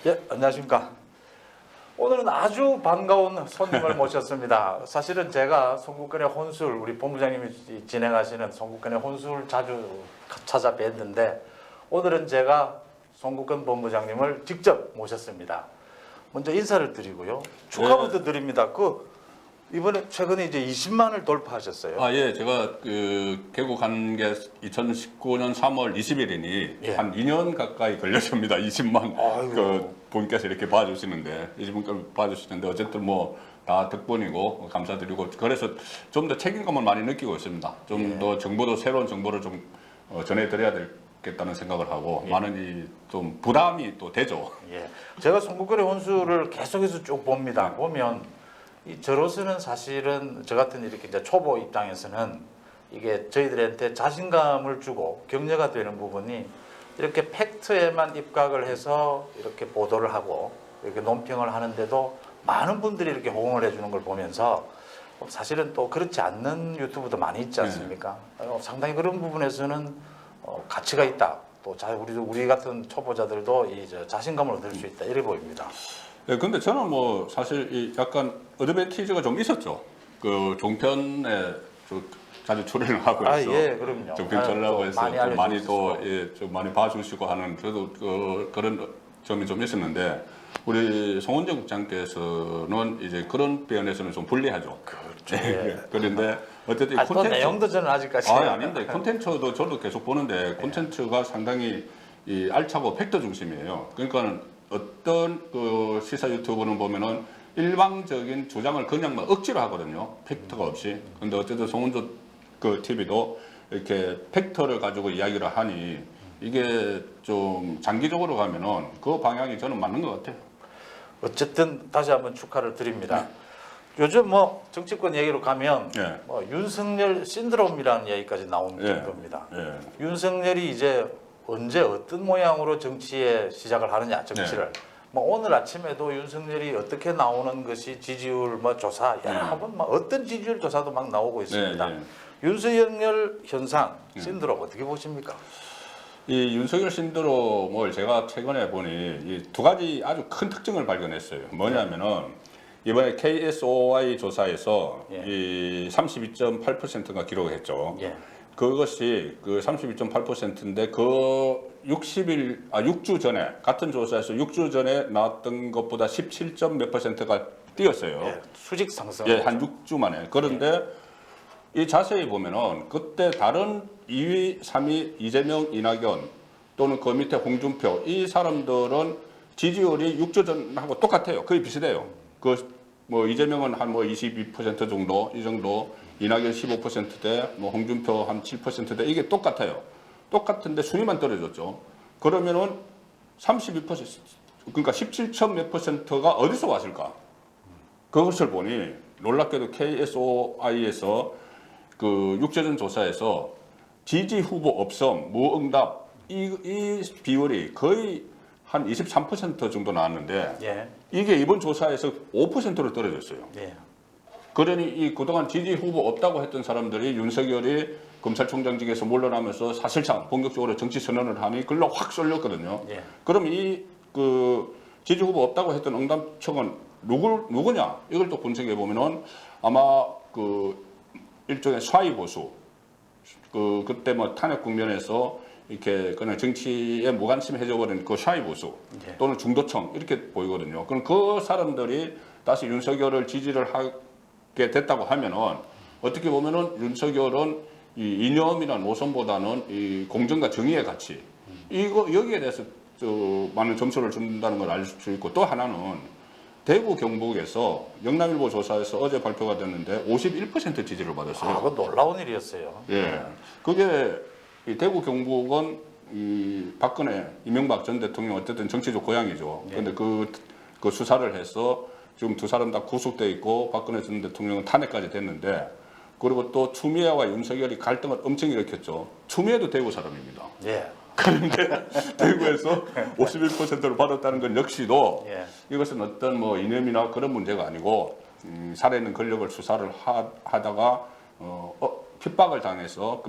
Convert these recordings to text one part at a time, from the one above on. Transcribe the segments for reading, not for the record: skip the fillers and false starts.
예, 안녕하십니까. 오늘은 아주 반가운 손님을 모셨습니다. 사실은 제가 송국근의 혼술, 우리 본부장님이 진행하시는 송국근의 혼술 자주 찾아뵀는데 오늘은 제가 송국근 본부장님을 직접 모셨습니다. 먼저 인사를 드리고요. 축하부터 드립니다. 이번에 최근에 이제 20만을 돌파하셨어요. 예, 제가 개국한 게 2019년 3월 20일이니 예. 한 2년 가까이 걸렸습니다. 20만 아이고. 분께서 이렇게 봐주시는데 20분까지 봐주시는데 어쨌든 뭐 다 덕분이고 감사드리고 그래서 좀 더 책임감을 많이 느끼고 있습니다. 좀 더 정보도 새로운 정보를 좀 전해드려야 되겠다는 생각을 하고 많은 좀 부담이 또 되죠. 예. 제가 송국근의 혼술을 계속해서 쭉 봅니다. 보면 저로서는 사실은 저 같은 이렇게 이제 초보 입장에서는 이게 저희들한테 자신감을 주고 격려가 되는 부분이 이렇게 팩트에만 입각을 해서 이렇게 보도를 하고 이렇게 논평을 하는데도 많은 분들이 이렇게 호응을 해주는 걸 보면서 사실은 또 그렇지 않는 유튜브도 많이 있지 않습니까? 상당히 그런 부분에서는 가치가 있다. 또 우리 같은 초보자들도 자신감을 얻을 수 있다. 이래 보입니다. 네, 근데 저는 뭐 사실 약간 어드밴티지가 좀 있었죠. 그 종편에 자주 출연을 하고 해서 예, 그럼요. 종편 전라고 해서 많이 많이 또 좀 많이 봐주시고 하는 저도 그런 점이 좀 있었는데 우리 송원정 국장께서는 이제 그런 면에서는 좀 불리하죠. 그렇죠. 그런데 어쨌든 또 콘텐츠 내용도 저는 아직까지 아닌데 콘텐츠도 저도 계속 보는데 콘텐츠가 상당히 알차고 팩트 중심이에요. 그러니까 어떤 그 시사 유튜브는 보면은 일방적인 주장을 그냥 막 억지로 하거든요. 팩트가 없이. 근데 어쨌든 송은조 그 TV도 이렇게 팩트를 가지고 이야기를 하니 이게 좀 장기적으로 가면은 그 방향이 저는 맞는 것 같아요. 어쨌든 다시 한번 축하를 드립니다. 요즘 뭐 정치권 얘기로 가면 뭐 윤석열 신드롬이라는 얘기까지 나오는 정도입니다. 윤석열이 이제 언제 어떤 모양으로 정치에 시작을 하느냐 정치를 뭐 오늘 아침에도 윤석열이 어떻게 나오는 것이 지지율 뭐 조사 여러 번 막 어떤 지지율 조사도 막 나오고 있습니다. 윤석열 현상 신드롬 어떻게 보십니까? 이 윤석열 신드롬을 제가 최근에 보니 이 두 가지 아주 큰 특징을 발견했어요. 뭐냐면은 이번에 KSOI 조사에서 이 32.8%가 기록을 했죠. 그것이 그 32.8%인데 그 6주 전에 같은 조사에서 6주 전에 나왔던 것보다 17점 몇 %가 뛰었어요. 수직 상승. 한 6주 만에. 그런데 이 자세히 보면은 그때 다른 2위, 3위 이재명, 이낙연 또는 그 밑에 홍준표 이 사람들은 지지율이 6주 전하고 똑같아요. 거의 비슷해요. 뭐 이재명은 한 뭐 22% 정도 이 정도, 이낙연 15%대, 뭐 홍준표 한 7%대 이게 똑같아요. 똑같은데 순위만 떨어졌죠. 그러면은 32% 그러니까 17점 몇 %가 어디서 왔을까? 그것을 보니 놀랍게도 KSOI에서 그 6주 전 조사에서 지지 후보 없음, 무응답 이 비율이 거의 한 23% 정도 나왔는데 이게 이번 조사에서 5%로 떨어졌어요. 그러니 이 그동안 지지 후보 없다고 했던 사람들이 윤석열이 검찰총장직에서 물러나면서 사실상 본격적으로 정치 선언을 하니 글로 확 쏠렸거든요. 그럼 이 그 지지 후보 없다고 했던 응답청은 누구냐? 이걸 또 분석해 보면은 아마 그 일종의 샤이 보수 그때 뭐 탄핵 국면에서 이렇게 그냥 정치에 무관심해져 버린 그 샤이 보수 또는 중도층 이렇게 보이거든요. 그럼 그 사람들이 다시 윤석열을 지지를 하게 됐다고 하면은 어떻게 보면은 윤석열은 이 이념이나 노선보다는 이 공정과 정의의 가치 여기에 대해서 많은 점수를 준다는 걸 알 수 있고 또 하나는 대구 경북에서 영남일보 조사에서 어제 발표가 됐는데 51% 지지를 받았어요. 그건 놀라운 일이었어요. 그게 이 대구 경북은 이 박근혜, 이명박 전 대통령 어쨌든 정치적 고향이죠. 그런데 그 수사를 해서 지금 두 사람 다 구속돼 있고 박근혜 전 대통령은 탄핵까지 됐는데 그리고 또 추미애와 윤석열이 갈등을 엄청 일으켰죠. 추미애도 대구 사람입니다. 그런데 대구에서 51%를 받았다는 건 역시도 이것은 어떤 뭐 이념이나 그런 문제가 아니고 살아있는 권력을 수사를 하다가 핍박을 당해서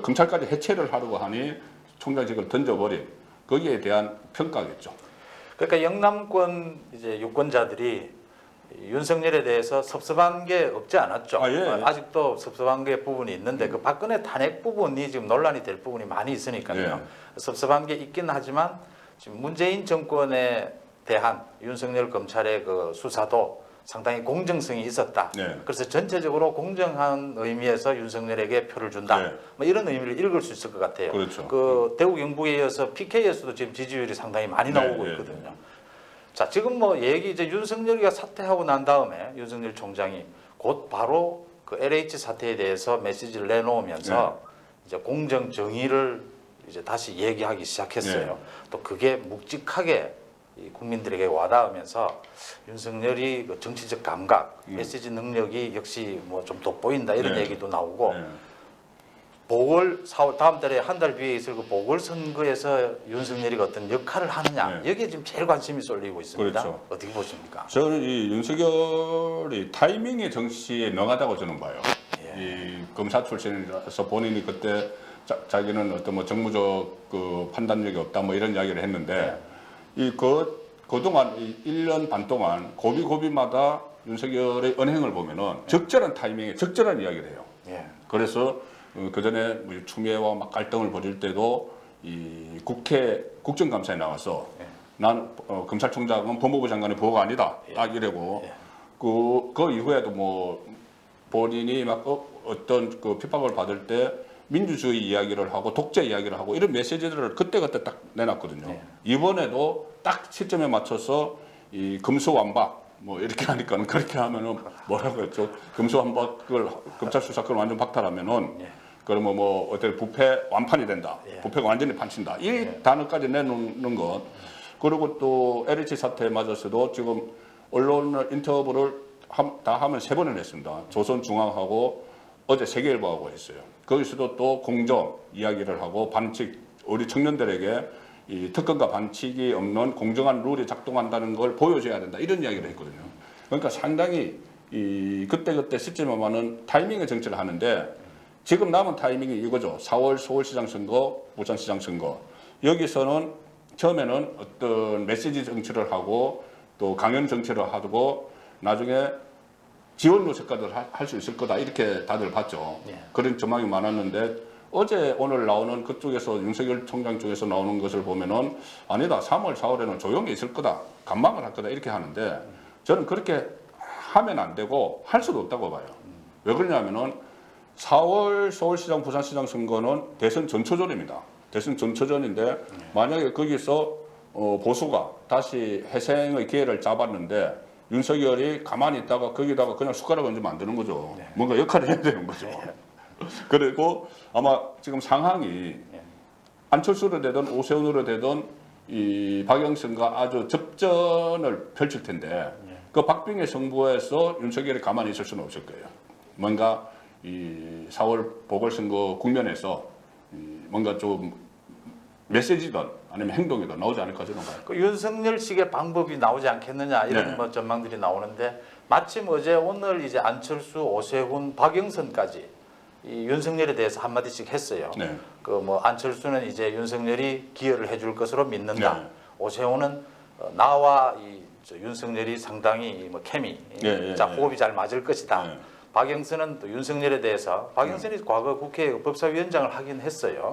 검찰까지 해체를 하려고 하니 총장직을 던져버린 거기에 대한 평가겠죠. 그러니까 영남권 이제 유권자들이 윤석열에 대해서 섭섭한 게 없지 않았죠. 아, 예. 아직도 섭섭한 게 부분이 있는데 그 박근혜 탄핵 부분이 지금 논란이 될 부분이 많이 있으니까요. 예. 섭섭한 게 있긴 하지만 지금 문재인 정권에 대한 윤석열 검찰의 그 수사도 상당히 공정성이 있었다. 네. 그래서 전체적으로 공정한 의미에서 윤석열에게 표를 준다. 네. 뭐 이런 의미를 읽을 수 있을 것 같아요. 그렇죠. 그 대구 경북에 이어서 PK에서도 지금 지지율이 상당히 많이 네, 나오고 네, 있거든요. 자, 지금 뭐 얘기 이제 윤석열이가 사퇴하고 난 다음에 윤석열 총장이 곧 바로 그 LH 사태에 대해서 메시지를 내놓으면서 이제 공정 정의를 이제 다시 얘기하기 시작했어요. 네. 또 그게 묵직하게 이 국민들에게 와닿으면서 윤석열이 그 정치적 감각, 메시지 능력이 역시 뭐 좀 돋보인다 이런 네. 얘기도 나오고 네. 보궐 4월 다음 달에 한 달 뒤에 있을 그 보궐선거에서 윤석열이 어떤 역할을 하느냐 네. 여기에 지금 제일 관심이 쏠리고 있습니다. 그렇죠. 어떻게 보십니까? 저는 이 윤석열이 타이밍의 정치에 능하다고 저는 봐요. 이 검사 출신이라서 본인이 그때 자기는 어떤 뭐 정무적 그 판단력이 없다 뭐 이런 이야기를 했는데 이 그동안 이 1년 반 동안 고비고비마다 윤석열의 언행을 보면은 적절한 타이밍에 적절한 이야기를 해요. 예. 그래서 그 전에 뭐 추미애와 막 갈등을 벌일 때도 이 국회 국정감사에 나와서 난 검찰총장은 법무부 장관의 보고가 아니다 딱 이래고 그 이후에도 뭐 본인이 막 어떤 그 핍박을 받을 때 민주주의 이야기를 하고 독재 이야기를 하고 이런 메시지들을 그때그때 딱 내놨거든요. 이번에도 딱 시점에 맞춰서 이 금수완박 뭐 이렇게 하니까는 그렇게 하면은 뭐라고 했죠? 금수완박을 검찰 수사권 완전 박탈하면은 그러면 뭐 어떻게 부패 완판이 된다. 부패가 완전히 판친다. 이 단어까지 내놓는 것. 그리고 또 LH 사태에 맞아서도 지금 언론 인터뷰를 다 하면 3번을 했습니다. 조선중앙하고 어제 세계일보하고 했어요. 거기서도 또 공정 이야기를 하고 반칙 우리 청년들에게 이 특권과 반칙이 없는 공정한 룰이 작동한다는 걸 보여줘야 된다 이런 이야기를 했거든요. 그러니까 상당히 이 그때 시점에만은 타이밍의 정치를 하는데 지금 남은 타이밍이 이거죠. 4월 서울시장 선거, 부산시장 선거. 여기서는 처음에는 어떤 메시지 정치를 하고 또 강연 정치를 하고 나중에 지원 요새까지 할 수 있을 거다 이렇게 다들 봤죠. 그런 전망이 많았는데 어제 오늘 나오는 그쪽에서 윤석열 총장 쪽에서 나오는 것을 보면은 아니다 3월 4월에는 조용히 있을 거다 감망을 할 거다 이렇게 하는데 저는 그렇게 하면 안 되고 할 수도 없다고 봐요. 왜 그러냐면은 4월 서울시장 부산시장 선거는 대선 전초전입니다. 대선 전초전인데 만약에 거기서 보수가 다시 회생의 기회를 잡았는데 윤석열이 가만히 있다가 거기다가 그냥 숟가락 얹으면 안 되는 거죠. 뭔가 역할을 해야 되는 거죠. 그리고 아마 지금 상황이 안철수로 되든 오세훈으로 되든 이 박영선과 아주 접전을 펼칠 텐데 그 박빙의 승부에서 윤석열이 가만히 있을 수는 없을 거예요. 뭔가 이 4월 보궐선거 국면에서 뭔가 좀 메시지든 아니면 행동이든 나오지 않을까 저는 봐요. 그 윤석열식의 방법이 나오지 않겠느냐 이런 뭐 전망들이 나오는데 마침 어제 오늘 이제 안철수, 오세훈, 박영선까지 이 윤석열에 대해서 한마디씩 했어요. 그 뭐 안철수는 이제 윤석열이 기여를 해줄 것으로 믿는다. 오세훈은 나와 저 윤석열이 상당히 뭐 케미, 호흡이 잘 맞을 것이다. 박영선은 또 윤석열에 대해서 박영선이 과거 국회 법사위원장을 하긴 했어요.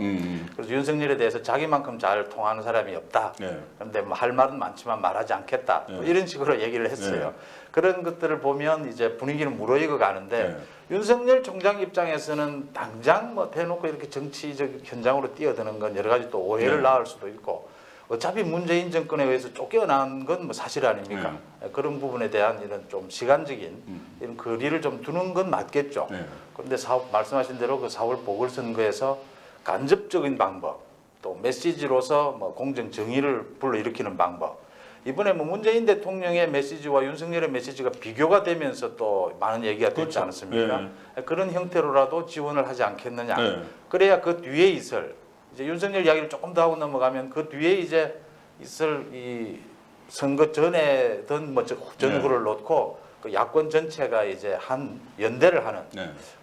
그래서 윤석열에 대해서 자기만큼 잘 통하는 사람이 없다. 그런데 뭐 할 말은 많지만 말하지 않겠다. 뭐 이런 식으로 얘기를 했어요. 그런 것들을 보면 이제 분위기는 무르익어 가는데 윤석열 총장 입장에서는 당장 뭐 대놓고 이렇게 정치적 현장으로 뛰어드는 건 여러 가지 또 오해를 낳을 수도 있고 어차피 문재인 정권에 의해서 쫓겨난 건 뭐 사실 아닙니까? 그런 부분에 대한 이런 좀 시간적인 이런 거리를 좀 두는 건 맞겠죠. 그런데 말씀하신 대로 그 4월 보궐선거에서 간접적인 방법, 또 메시지로서 뭐 공정 정의를 불러일으키는 방법. 이번에 뭐 문재인 대통령의 메시지와 윤석열의 메시지가 비교가 되면서 또 많은 얘기가 됐지 않았습니까? 그런 형태로라도 지원을 하지 않겠느냐. 그래야 그 뒤에 있을 이제 윤석열 이야기를 조금 더 하고 넘어가면 그 뒤에 이제 있을 이 선거 전에든 뭐 전후를 놓고 그 야권 전체가 이제 한 연대를 하는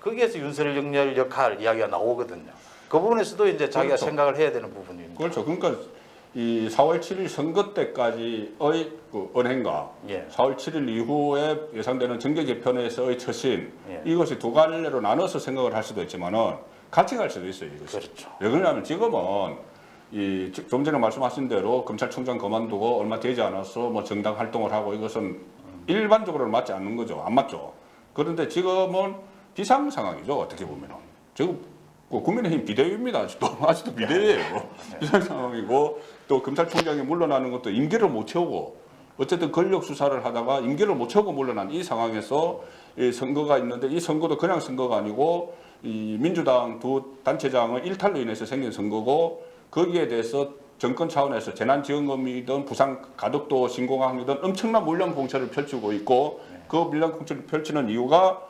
거기에서 윤석열 역할 이야기가 나오거든요. 그 부분에서도 이제 자기가 생각을 해야 되는 부분입니다. 그렇죠. 그러니까 이 4월 7일 선거 때까지의 그 은행과 예. 4월 7일 이후에 예상되는 정계 개편에서의 처신 예. 이것이 두 갈래로 나눠서 생각을 할 수도 있지만은 같이 갈 수도 있어요. 이것이. 그렇죠. 왜 그러냐면 지금은 좀 전에 말씀하신 대로 검찰총장 그만두고 얼마 되지 않아서 뭐 정당 활동을 하고 이것은 일반적으로는 맞지 않는 거죠. 안 맞죠. 그런데 지금은 비상 상황이죠. 어떻게 보면은 지금 국민의힘 비대위입니다. 아직도 비대위예요. 비상 상황이고 또 검찰총장이 물러나는 것도 임기를 못 채우고 어쨌든 권력 수사를 하다가 임기를 못 채우고 물러난 이 상황에서 이 선거가 있는데 이 선거도 그냥 선거가 아니고 이 민주당 두 단체장의 일탈로 인해서 생긴 선거고 거기에 대해서 정권 차원에서 재난지원금이든 부상 가덕도 신공항이든 엄청난 물량 공세를 펼치고 있고 그 물량 공세를 펼치는 이유가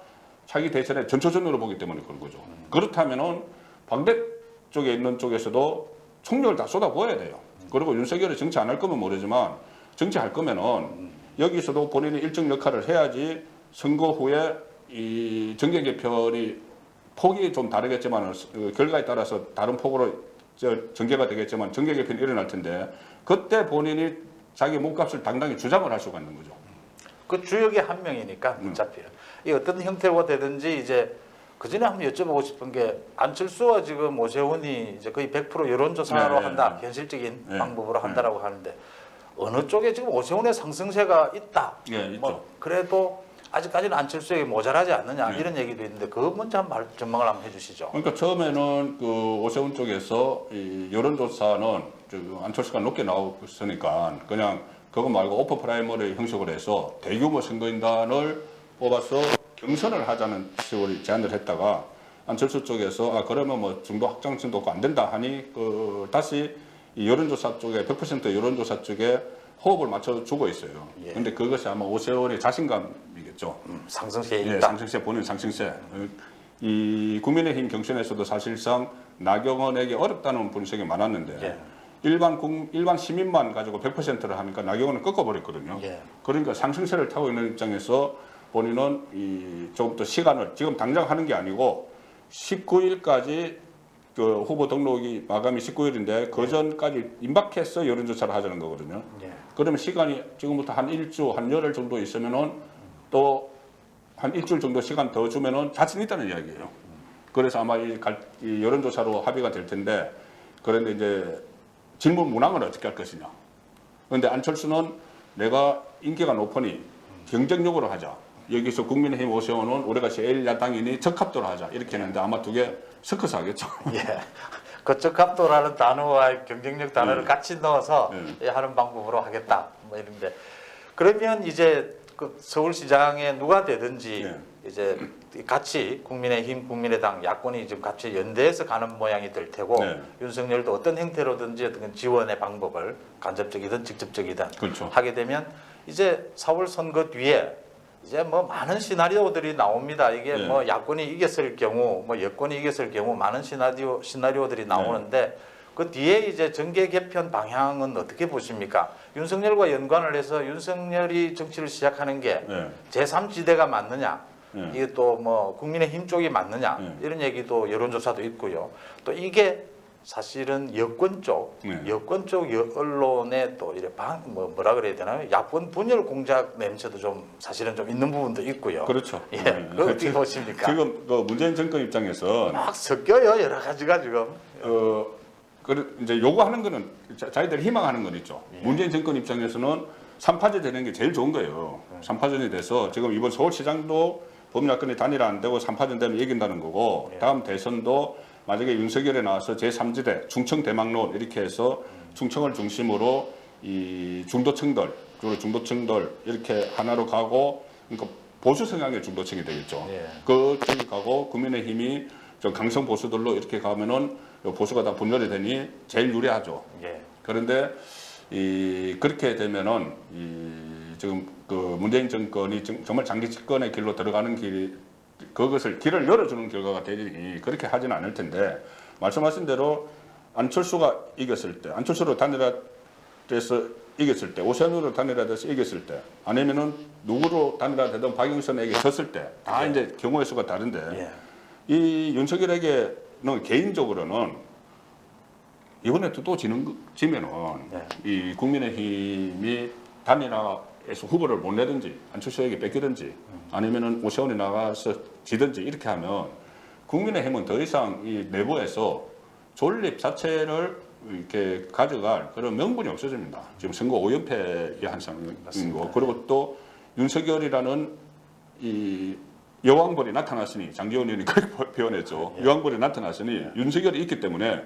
차기 대선의 전초전으로 보기 때문에 그런 거죠. 그렇다면은 반대쪽에 있는 쪽에서도 총력을 다 쏟아부어야 돼요. 그리고 윤석열이 정치 안 할 거면 모르지만 정치할 거면은 여기서도 본인이 일정 역할을 해야지 선거 후에 이 정계 개편이 폭이 좀 다르겠지만 결과에 따라서 다른 폭으로 전개가 되겠지만 정계 개편이 일어날 텐데 그때 본인이 자기 몸값을 당당히 주장을 할 수가 있는 거죠. 그 주역의 한 명이니까 어차피 이 어떤 형태로 되든지 이제 그 전에 한번 여쭤보고 싶은 게 안철수와 지금 오세훈이 이제 거의 100% 여론조사로 네, 한다, 네. 현실적인 네, 방법으로 한다라고 하는데 어느 쪽에 지금 오세훈의 상승세가 있다. 예, 있죠. 뭐 그래도 아직까지는 안철수에게 모자라지 않느냐 네. 이런 얘기도 있는데 그 먼저 한번 전망을 한번 해주시죠. 그러니까 처음에는 그 오세훈 쪽에서 이 여론조사는 안철수가 높게 나왔으니까 그냥 그거 말고 오프 프라이머리 형식으로 해서 대규모 선거인단을 뽑아서 경선을 하자는 식으로 제안을 했다가 안철수 쪽에서 그러면 뭐 중도 확장성도 없고 안 된다 하니 다시 이 여론조사 쪽에 100% 여론조사 쪽에 호흡을 맞춰주고 있어요. 예. 근데 그것이 아마 오세훈의 자신감이겠죠. 상승세에 예, 있다. 상승세 본인 상승세. 이 국민의힘 경선에서도 사실상 나경원에게 어렵다는 분석이 많았는데 예. 일반 시민만 가지고 100%를 하니까 나경원은 꺾어버렸거든요. 예. 그러니까 상승세를 타고 있는 입장에서 본인은 조금 시간을 지금 당장 하는 게 아니고 19일까지 그 후보 등록이 마감이 19일인데 그 전까지 임박해서 여론조사를 하자는 거거든요. 예. 그러면 시간이 지금부터 한 일주, 한 열흘 정도 있으면은 또 한 일주일 정도 시간 더 주면은 자신 있다는 이야기예요. 그래서 아마 이 여론조사로 합의가 될 텐데 그런데 이제 질문 문항을 어떻게 할 것이냐. 그런데 안철수는 내가 인기가 높으니 경쟁력으로 하자. 여기서 국민의힘 오세훈은 우리가 제일 야당이니 적합도로 하자. 이렇게 했는데 아마 두 개 섞어서 하겠죠. 예. 그 적합도라는 단어와 경쟁력 단어를 같이 넣어서 하는 방법으로 하겠다. 뭐 이런데 그러면 이제 그 서울시장에 누가 되든지 이제 같이 국민의힘, 국민의당 야권이 지금 같이 연대해서 가는 모양이 될 테고 윤석열도 어떤 형태로든지 어떤 지원의 방법을 간접적이든 직접적이든 그렇죠. 하게 되면 이제 4월 선거 뒤에 이제 뭐 많은 시나리오들이 나옵니다. 이게 뭐 야권이 이겼을 경우, 뭐 여권이 이겼을 경우 많은 시나리오들이 나오는데 그 뒤에 이제 정계 개편 방향은 어떻게 보십니까? 윤석열과 연관을 해서 윤석열이 정치를 시작하는 게 제3지대가 맞느냐? 이게 또 뭐 국민의힘 쪽이 맞느냐? 이런 얘기도 여론조사도 있고요. 또 이게 사실은 여권 쪽 언론의 또 이래 뭐라 그래야 되나요? 야권 분열 공작 냄새도 좀 사실은 좀 있는 부분도 있고요. 그렇죠. 예, 그거 어떻게 보십니까? 지금 그 문재인 정권 입장에서 막 섞여요 여러 가지가 지금. 이제 요구하는 거는 자기들이 희망하는 건 있죠. 문재인 정권 입장에서는 3파전 되는 게 제일 좋은 거예요. 3파전이 돼서 지금 이번 서울시장도 범야권이 단일화 안 되고 3파전 되면 이긴다는 거고 다음 대선도 만약에 윤석열에 나와서 제3지대 충청 대망론 이렇게 해서 충청을 중심으로 이 중도층들 그리고 중도층들 이렇게 하나로 가고 그러니까 보수 성향의 중도층이 되겠죠. 그쪽이 가고 국민의힘이 저 강성 보수들로 이렇게 가면은 보수가 다 분열이 되니 제일 유리하죠. 그런데 그렇게 되면은 지금 그 문재인 정권이 정말 장기 집권의 길로 들어가는 그것을 길을 열어주는 결과가 되니 그렇게 하지는 않을 텐데 말씀하신 대로 안철수가 이겼을 때, 안철수로 단일화돼서 이겼을 때, 오세훈으로 단일화돼서 이겼을 때, 아니면은 누구로 단일화되든 박영선에게 졌을 때, 다 이제 경우의 수가 다른데 이 윤석열에게는 개인적으로는 이번에 또 지면은 네. 이 국민의힘이 단일화에서 후보를 못 내든지 안철수에게 뺏기든지 아니면은 오세훈이 나가서 지든지 이렇게 하면 국민의힘은 더 이상 이 내부에서 존립 자체를 이렇게 가져갈 그런 명분이 없어집니다. 지금 선거 5연패의 한상인 거 그리고 또 윤석열이라는 이 여왕벌이 나타났으니 장기훈 의원이 그렇게 표현했죠. 여왕벌이 나타났으니 윤석열이 있기 때문에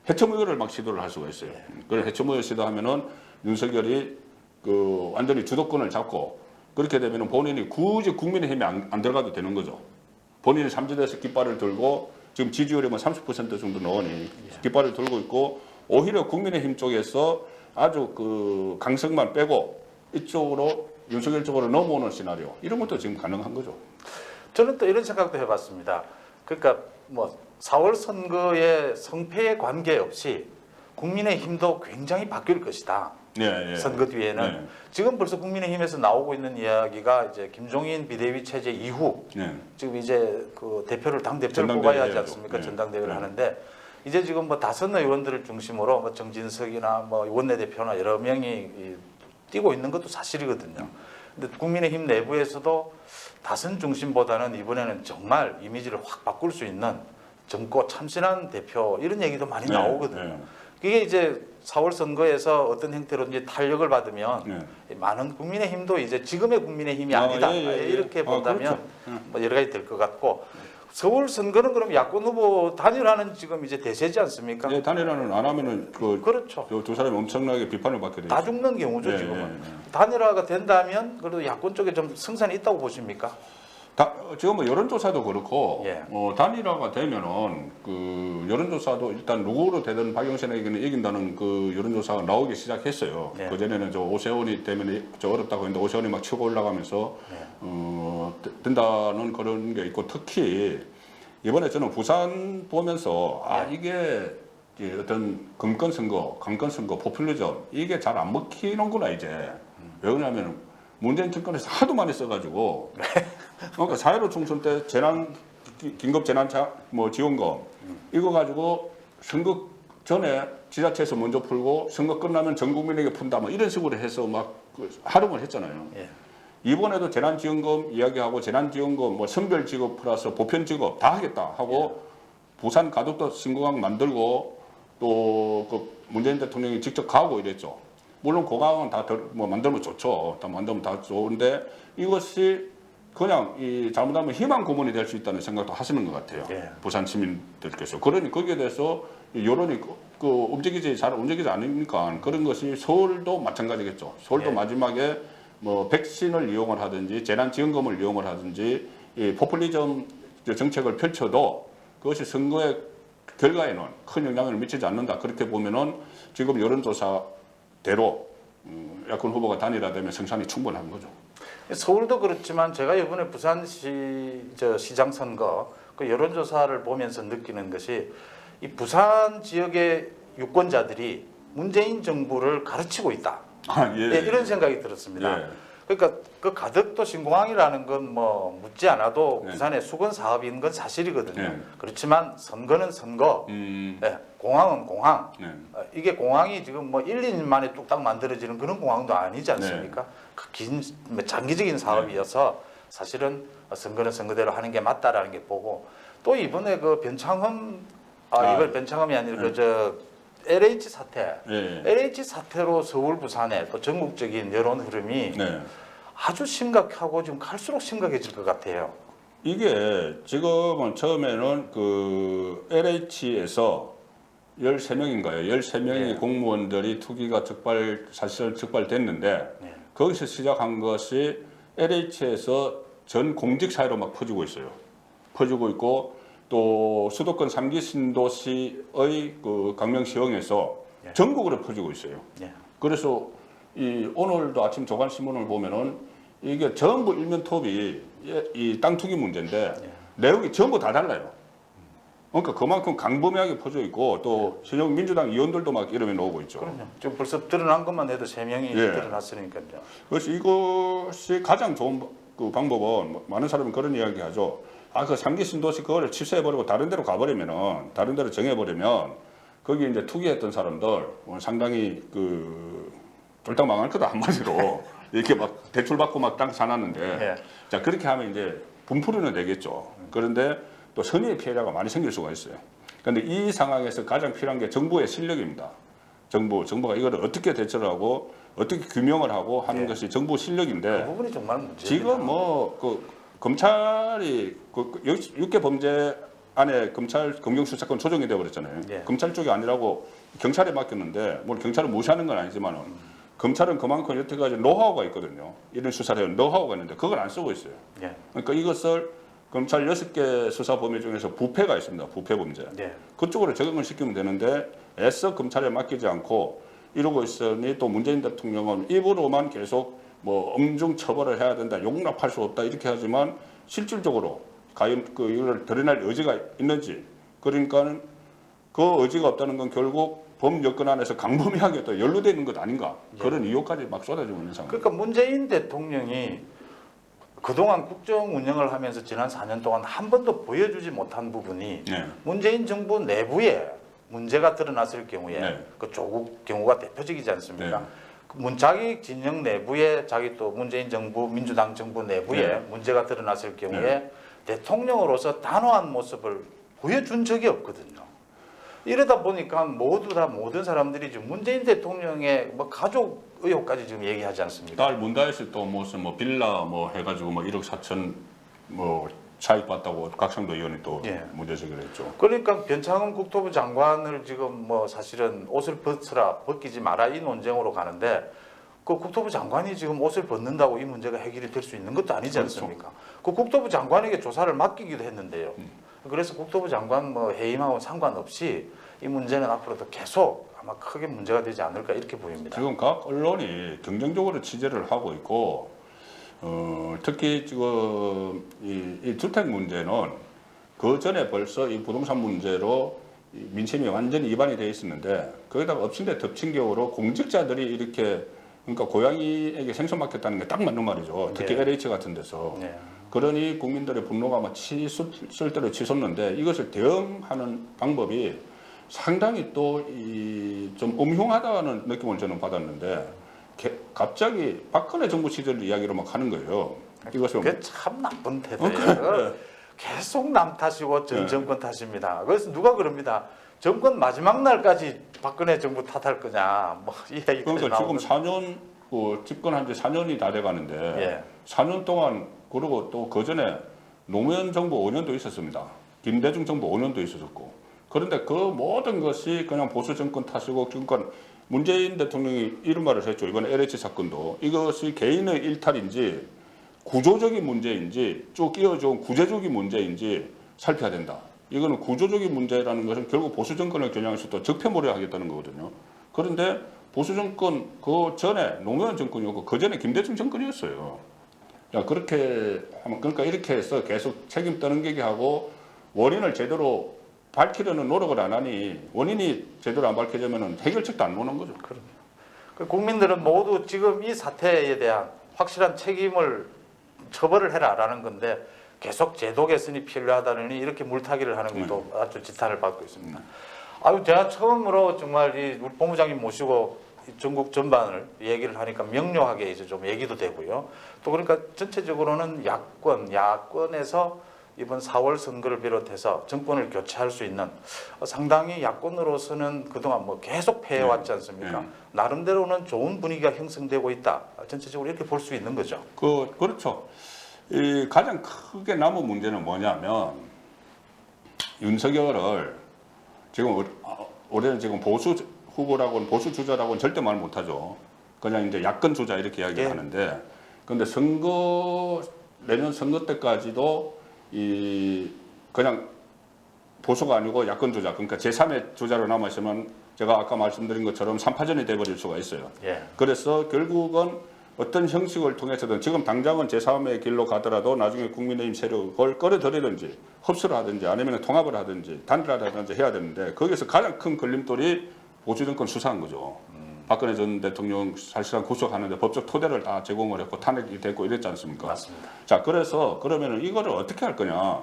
해체무효를 막 시도를 할 수가 있어요. 그래서 해체무효 시도하면은 윤석열이 그 완전히 주도권을 잡고 그렇게 되면은 본인이 굳이 국민의힘에 안 들어가도 되는 거죠. 본인이 삼지대에서 깃발을 들고 지금 지지율이 뭐 30% 정도 나오니 깃발을 들고 있고 오히려 국민의힘 쪽에서 아주 그 강성만 빼고 이쪽으로 윤석열 쪽으로 넘어오는 시나리오 이런 것도 지금 가능한 거죠. 저는 또 이런 생각도 해봤습니다. 그러니까 뭐 4월 선거의 성패에 관계없이 국민의힘도 굉장히 바뀔 것이다. 예. 선거 뒤에는 네. 지금 벌써 국민의힘에서 나오고 있는 이야기가 이제 김종인 비대위 체제 이후 네. 지금 이제 그 대표를 당 대표를 전당대회 뽑아야 하지 해야죠. 않습니까? 네. 전당대회를 네. 하는데 이제 지금 뭐 다선 의원들을 중심으로 뭐 정진석이나 뭐 원내대표나 여러 명이 뛰고 있는 것도 사실이거든요. 근데 국민의힘 내부에서도 다선 중심보다는 이번에는 정말 이미지를 확 바꿀 수 있는 젊고 참신한 대표 이런 얘기도 많이 네. 나오거든요. 네. 그게 이제 4월 선거에서 어떤 형태로든지 탄력을 받으면 네. 많은 국민의힘도 이제 지금의 국민의힘이 아, 아니다 예. 이렇게 본다면 그렇죠. 뭐 여러 가지 될 것 같고 서울 선거는 그럼 야권 후보 단일화는 지금 이제 대세지 않습니까? 예, 단일화는 안 하면은 그렇죠. 두 사람이 엄청나게 비판을 받게 되죠. 다 죽는 경우죠 예, 지금은. 예. 단일화가 된다면 그래도 야권 쪽에 좀 승산이 있다고 보십니까? 지금 뭐 여론조사도 그렇고 예. 단일화가 되면은 그 여론조사도 일단 누구로 되든 박영선에게는 이긴다는 그 여론조사가 나오기 시작했어요. 예. 그 전에는 저 오세훈이 때문에 저 어렵다고 했는데 오세훈이 막 치고 올라가면서 된다는 그런 게 있고 특히 이번에 저는 부산 보면서 이게 어떤 금권 선거, 강권 선거, 포퓰리즘 이게 잘 안 먹히는구나 이제. 왜 그러냐면 문재인 정권에서 하도 많이 써가지고 그러니까 4.15 총선 때 긴급 뭐 지원금 이거 가지고 선거 전에 지자체에서 먼저 풀고 선거 끝나면 전 국민에게 푼다 뭐 이런 식으로 해서 막 활용을 했잖아요. 예. 이번에도 재난지원금 이야기하고 재난지원금 뭐 선별직업 플러스 보편직업 다 하겠다 하고 부산 가덕도 신공항 만들고 또 그 문재인 대통령이 직접 가고 이랬죠. 물론 고강은 다 뭐 만들면 좋죠. 다 만들면 다 좋은데 이것이 그냥 잘못하면 희망 고문이 될 수 있다는 생각도 하시는 것 같아요. 예. 부산 시민들께서. 그러니 거기에 대해서 여론이 잘 움직이지 않으니까 그런 것이 서울도 마찬가지겠죠. 서울도 예. 마지막에 뭐 백신을 이용을 하든지 재난지원금을 이용을 하든지 이 포퓰리즘 정책을 펼쳐도 그것이 선거의 결과에는 큰 영향을 미치지 않는다. 그렇게 보면은 지금 여론조사대로 야권 후보가 단일화되면 승산이 충분한 거죠. 서울도 그렇지만 제가 이번에 시장 선거 그 여론조사를 보면서 느끼는 것이 이 부산 지역의 유권자들이 문재인 정부를 가르치고 있다. 이런 생각이 들었습니다. 예. 그러니까 그 가덕도 신공항이라는 건 뭐 묻지 않아도 네. 부산의 수건 사업인 건 사실이거든요. 네. 그렇지만 선거는 선거, 공항은 공항. 네. 이게 공항이 지금 뭐 1, 2년 만에 뚝딱 만들어지는 그런 공항도 아니지 않습니까? 그 긴 장기적인 사업이어서 사실은 선거는 선거대로 하는 게 맞다라는 게 보고 또 이번에 그 변창흠 이번 변창흠이 아니라 그저 LH 사태, LH 사태로 서울 부산에 또 전국적인 여론 흐름이 아주 심각하고 지금 갈수록 심각해질 것 같아요. 이게 지금은 처음에는 그 LH에서 13명인가요? 13명의 공무원들이 투기가 사실 적발됐는데 거기서 시작한 것이 LH에서 전 공직 사회로 막 퍼지고 있어요. 퍼지고 있고 또 수도권 3기 신도시의 그 강명시흥에서 전국으로 퍼지고 있어요. 그래서 오늘도 아침 조간신문을 보면은 이게 전부 일면 톱이 이 땅 투기 문제인데 내용이 전부 다 달라요. 그러니까 그만큼 강범위하게 퍼져 있고 또 신형 민주당 의원들도 막 이름에 나오고 있죠. 그럼요. 지금 벌써 드러난 것만 해도 3명이 드러났으니까요. 그래서 이것이 가장 좋은 그 방법은 많은 사람이 그런 이야기 하죠. 그 3기 신도시 그거를 취소해버리고 다른 데로 가버리면은 다른 데로 정해버리면 거기 이제 투기했던 사람들 상당히 그 쫄딱 망할 거다 한마디로 이렇게 막 대출 받고 막 땅 사놨는데 예. 자 그렇게 하면 이제 분풀이는 되겠죠. 그런데 또 선의의 피해자가 많이 생길 수가 있어요. 그런데 이 상황에서 가장 필요한 게 정부의 실력입니다. 정부가 이거를 어떻게 대처를 하고 어떻게 규명을 하고 하는 예. 것이 정부 그 실력인데 부분이 정말 문제입니다. 지금 뭐 그 검찰이 그 6개 범죄 안에 검찰 검경수사권 조정이 되어버렸잖아요. 예. 검찰 쪽이 아니라고 경찰에 맡겼는데 뭘 경찰을 무시하는 건 아니지만은 검찰은 그만큼 여태까지 노하우가 있거든요. 이런 수사를 해요. 노하우가 있는데 그걸 안 쓰고 있어요. 예. 그러니까 이것을 검찰 6개 수사 범위 중에서 부패가 있습니다. 부패 범죄. 예. 그쪽으로 적용을 시키면 되는데 애써 검찰에 맡기지 않고 이러고 있으니 또 문재인 대통령은 입으로만 계속 뭐 엄중 처벌을 해야 된다, 용납할 수 없다 이렇게 하지만 실질적으로 과연 그 이걸 드러낼 의지가 있는지 그러니까는 그 의지가 없다는 건 결국 범여건 안에서 강범위하게 또 연루되어 있는 것 아닌가 그런 의혹까지 막 쏟아지고 있는 상황. 그러니까 문재인 대통령이 그동안 국정 운영을 하면서 지난 4년 동안 한 번도 보여주지 못한 부분이 네. 문재인 정부 내부에 문제가 드러났을 경우에 네. 그 조국 경우가 대표적이지 않습니까? 네. 자기 진영 내부에 자기 또 문재인 정부 민주당 정부 내부에 네. 문제가 드러났을 경우에 네. 대통령으로서 단호한 모습을 보여준 적이 없거든요. 이러다 보니까 모두 다 모든 사람들이 지금 문재인 대통령의 뭐 가족 의혹까지 지금 얘기하지 않습니까? 딸 문다혜 또 무슨 뭐 빌라 뭐 해가지고 뭐 1억 4천 뭐 차익 봤다고 각상도 의원이 또 예. 문제 제기를 했죠. 그러니까 변창흠 국토부 장관을 지금 뭐 사실은 옷을 벗기지 마라 이 논쟁으로 가는데 그 국토부 장관이 지금 옷을 벗는다고 이 문제가 해결이 될 수 있는 것도 아니지 그렇죠. 않습니까? 그 국토부 장관에게 조사를 맡기기도 했는데요. 그래서 국토부 장관 뭐 해임하고 상관없이 이 문제는 앞으로도 계속 아마 크게 문제가 되지 않을까 이렇게 보입니다. 지금 각 언론이 긍정적으로 취재를 하고 있고 특히 지금 이 주택 문제는 그 전에 벌써 이 부동산 문제로 이 민심이 완전히 이반이 돼 있었는데 거기다가 엎친 데 덮친 격으로 공직자들이 이렇게 그러니까 고양이에게 생선 맡겼다는 게 딱 맞는 말이죠. 특히 네. LH 같은 데서. 네. 그러니 국민들의 분노가 막 치솟을 대로 치솟는데 이것을 대응하는 방법이 상당히 또 좀 음흉하다는 느낌을 저는 받았는데 갑자기 박근혜 정부 시절 이야기로 막 하는 거예요. 이것을 그게 참 나쁜 태도예요. 계속 남 탓이고 전 네. 정권 탓입니다. 그래서 누가 그럽니다. 정권 마지막 날까지 박근혜 정부 탓할 거냐 뭐 이 얘기까지 그러니까 지금 나오는. 4년 집권한 지 4년이 다 돼가는데 예. 4년 동안 그리고 또 그 전에 노무현 정부 5년도 있었습니다. 김대중 정부 5년도 있었고 그런데 그 모든 것이 그냥 보수 정권 탓이고 그러니까 문재인 대통령이 이런 말을 했죠. 이번 LH 사건도 이것이 개인의 일탈인지 구조적인 문제인지 쭉 끼워준 구제적인 문제인지 살펴야 된다. 이거는 구조적인 문제라는 것은 결국 보수 정권을 겨냥해서 또 적폐몰이를 하겠다는 거거든요. 그런데 보수 정권 그 전에 노무현 정권이었고 그 전에 김대중 정권이었어요. 야, 그렇게 하면 그러니까 이렇게 해서 계속 책임 떠넘기게 하고 원인을 제대로 밝히려는 노력을 안 하니 원인이 제대로 안 밝혀지면 해결책도 안 오는 거죠. 그 국민들은 모두 지금 이 사태에 대한 확실한 책임을 처벌을 해라라는 건데 계속 제도 개선이 필요하다느니 이렇게 물타기를 하는 것도 아주 지탄을 받고 있습니다. 아유 제가 처음으로 정말 이 우리 본부장님 모시고 이 전국 전반을 얘기를 하니까 명료하게 이제 좀 얘기도 되고요. 또 그러니까 전체적으로는 야권에서 이번 4월 선거를 비롯해서 정권을 교체할 수 있는 상당히 야권으로서는 그동안 뭐 계속 패해왔지 않습니까? 네. 나름대로는 좋은 분위기가 형성되고 있다. 전체적으로 이렇게 볼 수 있는 거죠. 그렇죠. 이 가장 크게 남은 문제는 뭐냐면 윤석열을 지금 올해는 지금 보수 후보라고는 보수 주자라고는 절대 말 못하죠. 그냥 이제 야권 주자 이렇게 이야기를 예. 하는데 그런데 내년 선거 때까지도 그냥 보수가 아니고 야권 주자 그러니까 제3의 주자로 남아 있으면 제가 아까 말씀드린 것처럼 3파전이 돼버릴 수가 있어요. 예. 그래서 결국은 어떤 형식을 통해서든 지금 당장은 제3의 길로 가더라도 나중에 국민의힘 세력을 끌어들이든지 흡수를 하든지 아니면 통합을 하든지 단일화를 하든지 해야 되는데 거기서 가장 큰 걸림돌이 보수정권 수사한 거죠. 박근혜 전 대통령 사실상 구속하는데 법적 토대를 다 제공을 했고 탄핵이 됐고 이랬지 않습니까? 맞습니다. 자, 그래서 그러면은 이거를 어떻게 할 거냐?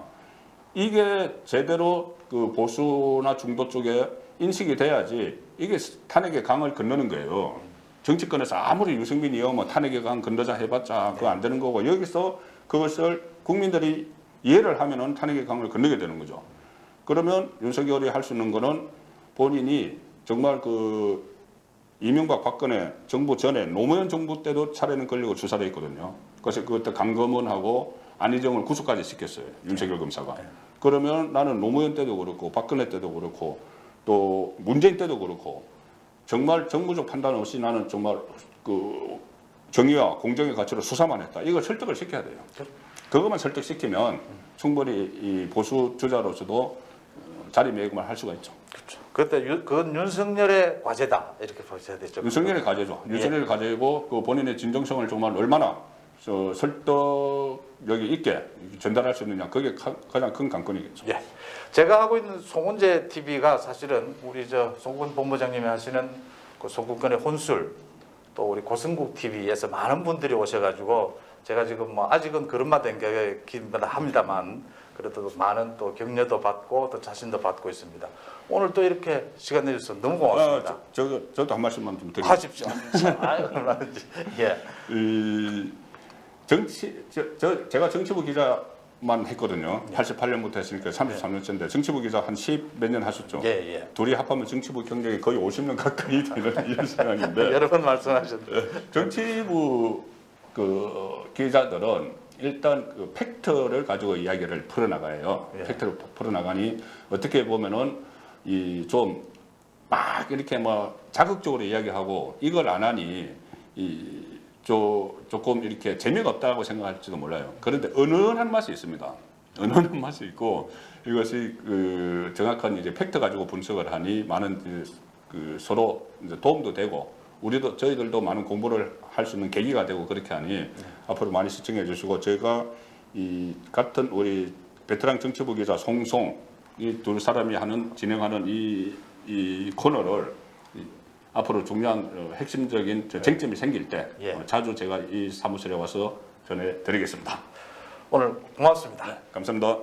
이게 제대로 그 보수나 중도 쪽에 인식이 돼야지 이게 탄핵의 강을 건너는 거예요. 정치권에서 아무리 유승민이요 뭐 탄핵의 강 건너자 해봤자 그거 안 되는 거고 여기서 그것을 국민들이 이해를 하면은 탄핵의 강을 건너게 되는 거죠. 그러면 윤석열이 할 수 있는 거는 본인이 정말 그 이명박 박근혜 정부 전에 노무현 정부 때도 차례는 걸리고 수사돼 있거든요. 그래서 그때 강검은하고 안희정을 구속까지 시켰어요. 윤석열 검사가. 그러면 나는 노무현 때도 그렇고 박근혜 때도 그렇고 또 문재인 때도 그렇고 정말 정무적 판단 없이 나는 정말 그 정의와 공정의 가치로 수사만 했다. 이걸 설득을 시켜야 돼요. 그것만 설득시키면 충분히 이 보수 주자로서도 자리매김을 할 수가 있죠. 그렇죠. 그때 그건 윤석열의 과제다 이렇게 보셔야 되죠. 윤석열의 과제죠. 예. 윤석열의 과제이고 그 본인의 진정성을 정말 얼마나 설득력이 있게 전달할 수 있느냐 그게 가장 큰 관건이겠죠. 예. 제가 하고 있는 송은재 TV가 사실은 우리 저 송군 본부장님이 하시는 그 송군권의 혼술 또 우리 고승국 TV에서 많은 분들이 오셔가지고 제가 지금 뭐 아직은 걸음마 댕기긴 합니다만 그래도 많은 또 격려도 받고 또 자신도 받고 있습니다. 오늘 또 이렇게 시간 내주셔서 너무 고맙습니다. 저도 한 말씀만 좀 드리겠습니다. 하십시오. 아유, 얼마든지. 예. 제가 정치부 기자만 했거든요. 88년부터 했으니까 33년째인데 정치부 기자 한 10 몇 년 하셨죠. 예, 예. 둘이 합하면 정치부 경력이 거의 50년 가까이 되는 이런 상황인데 여러 번 말씀하셨는데. 정치부 그 기자들은 일단 그 팩트를 가지고 이야기를 풀어나가요. 예. 팩트를 풀어나가니 어떻게 보면은 이 좀 막 이렇게 뭐 자극적으로 이야기하고 이걸 안 하니 조금 이렇게 재미가 없다고 생각할지도 몰라요. 그런데 은은한 맛이 있습니다. 은은한 맛이 있고 이것이 그 정확한 이제 팩트 가지고 분석을 하니 많은 그 서로 이제 도움도 되고 저희들도 많은 공부를 할 수 있는 계기가 되고 그렇게 하니 앞으로 많이 시청해 주시고 제가 이 같은 우리 베테랑 정치부 기자 송송 이 두 사람이 진행하는 이 코너를 앞으로 중요한 핵심적인 쟁점이 생길 때 예. 자주 제가 이 사무실에 와서 전해드리겠습니다. 오늘 고맙습니다. 감사합니다.